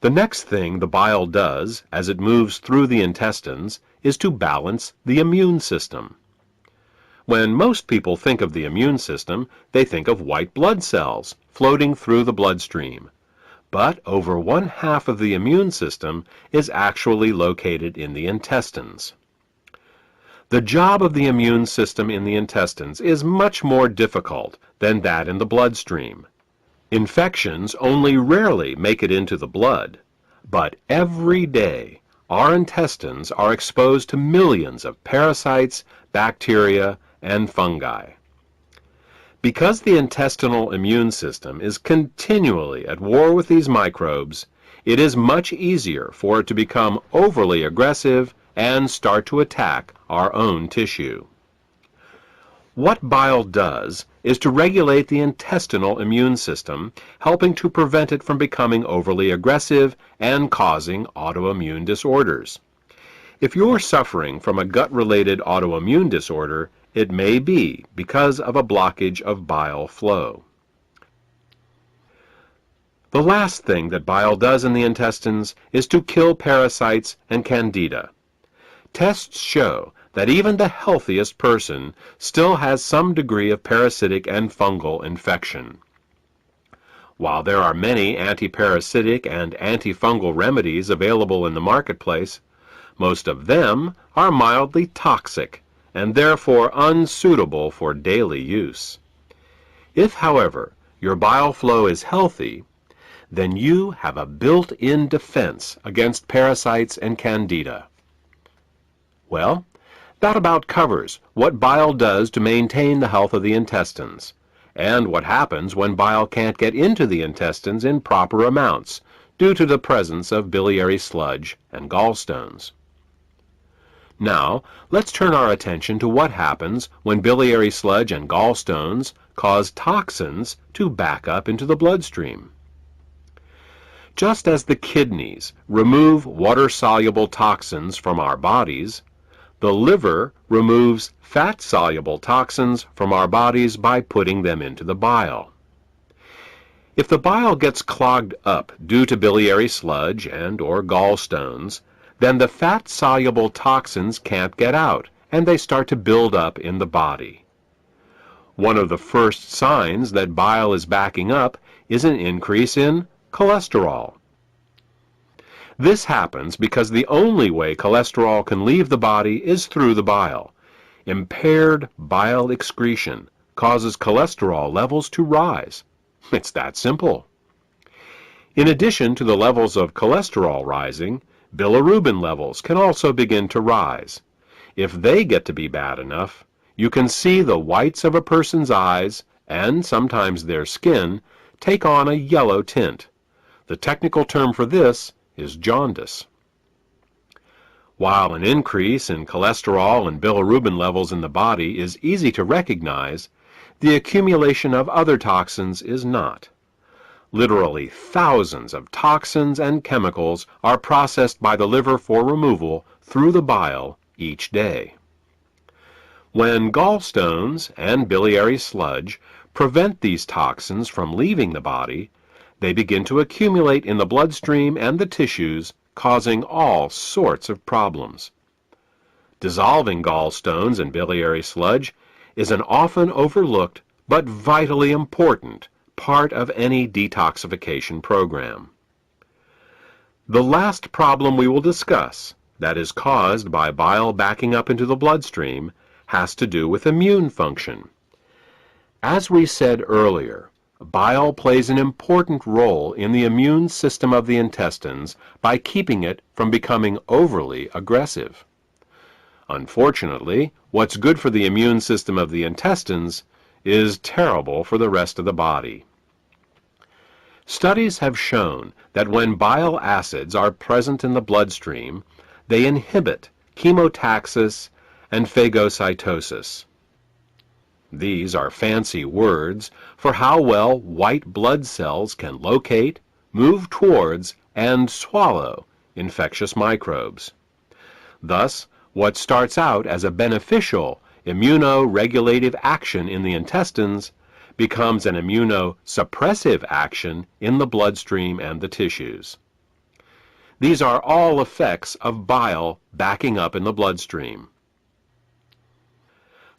The next thing the bile does as it moves through the intestines is to balance the immune system. When most people think of the immune system, they think of white blood cells floating through the bloodstream. But over 1/2 of the immune system is actually located in the intestines. The job of the immune system in the intestines is much more difficult than that in the bloodstream. Infections only rarely make it into the blood, but every day our intestines are exposed to millions of parasites, bacteria, and fungi. Because the intestinal immune system is continually at war with these microbes, it is much easier for it to become overly aggressive and start to attack our own tissue. What bile does is to regulate the intestinal immune system, helping to prevent it from becoming overly aggressive and causing autoimmune disorders. If you're suffering from a gut-related autoimmune disorder, it may be because of a blockage of bile flow. The last thing that bile does in the intestines is to kill parasites and candida. Tests show that even the healthiest person still has some degree of parasitic and fungal infection. While there are many antiparasitic and antifungal remedies available in the marketplace, most of them are mildly toxic and therefore unsuitable for daily use. If, however, your bile flow is healthy, then you have a built-in defense against parasites and candida. Well, that about covers what bile does to maintain the health of the intestines, and what happens when bile can't get into the intestines in proper amounts due to the presence of biliary sludge and gallstones. Now, let's turn our attention to what happens when biliary sludge and gallstones cause toxins to back up into the bloodstream. Just as the kidneys remove water-soluble toxins from our bodies, the liver removes fat-soluble toxins from our bodies by putting them into the bile. If the bile gets clogged up due to biliary sludge and/or gallstones, then the fat-soluble toxins can't get out, and they start to build up in the body. One of the first signs that bile is backing up is an increase in cholesterol. This happens because the only way cholesterol can leave the body is through the bile. Impaired bile excretion causes cholesterol levels to rise. It's that simple. In addition to the levels of cholesterol rising, bilirubin levels can also begin to rise. If they get to be bad enough, you can see the whites of a person's eyes, and sometimes their skin, take on a yellow tint. The technical term for this is jaundice. While an increase in cholesterol and bilirubin levels in the body is easy to recognize, the accumulation of other toxins is not. Literally thousands of toxins and chemicals are processed by the liver for removal through the bile each day. When gallstones and biliary sludge prevent these toxins from leaving the body, they begin to accumulate in the bloodstream and the tissues, causing all sorts of problems. Dissolving gallstones and biliary sludge is an often overlooked but vitally important part of any detoxification program. The last problem we will discuss, that is caused by bile backing up into the bloodstream, has to do with immune function. As we said earlier, bile plays an important role in the immune system of the intestines by keeping it from becoming overly aggressive. Unfortunately, what's good for the immune system of the intestines is terrible for the rest of the body. Studies have shown that when bile acids are present in the bloodstream, they inhibit chemotaxis and phagocytosis. These are fancy words for how well white blood cells can locate, move towards, and swallow infectious microbes. Thus, what starts out as a beneficial immunoregulative action in the intestines becomes an immunosuppressive action in the bloodstream and the tissues. These are all effects of bile backing up in the bloodstream.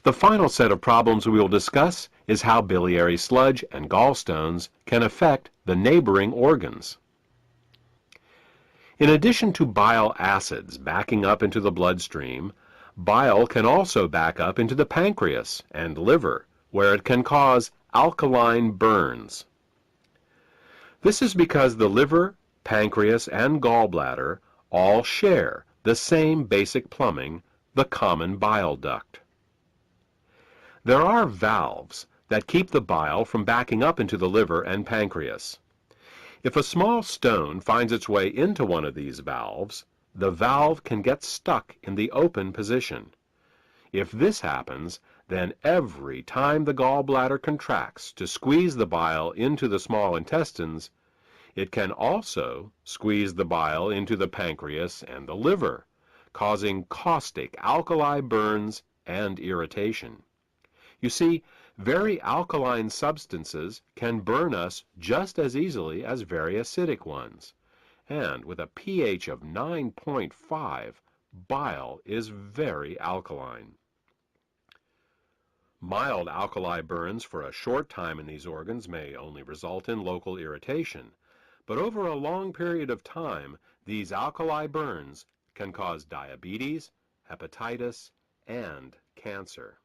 The final set of problems we will discuss is how biliary sludge and gallstones can affect the neighboring organs. In addition to bile acids backing up into the bloodstream, bile can also back up into the pancreas and liver, where it can cause alkaline burns. This is because the liver, pancreas, and gallbladder all share the same basic plumbing, the common bile duct. There are valves that keep the bile from backing up into the liver and pancreas. If a small stone finds its way into one of these valves, the valve can get stuck in the open position. If this happens, then every time the gallbladder contracts to squeeze the bile into the small intestines, it can also squeeze the bile into the pancreas and the liver, causing caustic alkali burns and irritation. You see, very alkaline substances can burn us just as easily as very acidic ones. And with a pH of 9.5, bile is very alkaline. Mild alkali burns for a short time in these organs may only result in local irritation, but over a long period of time, these alkali burns can cause diabetes, hepatitis, and cancer.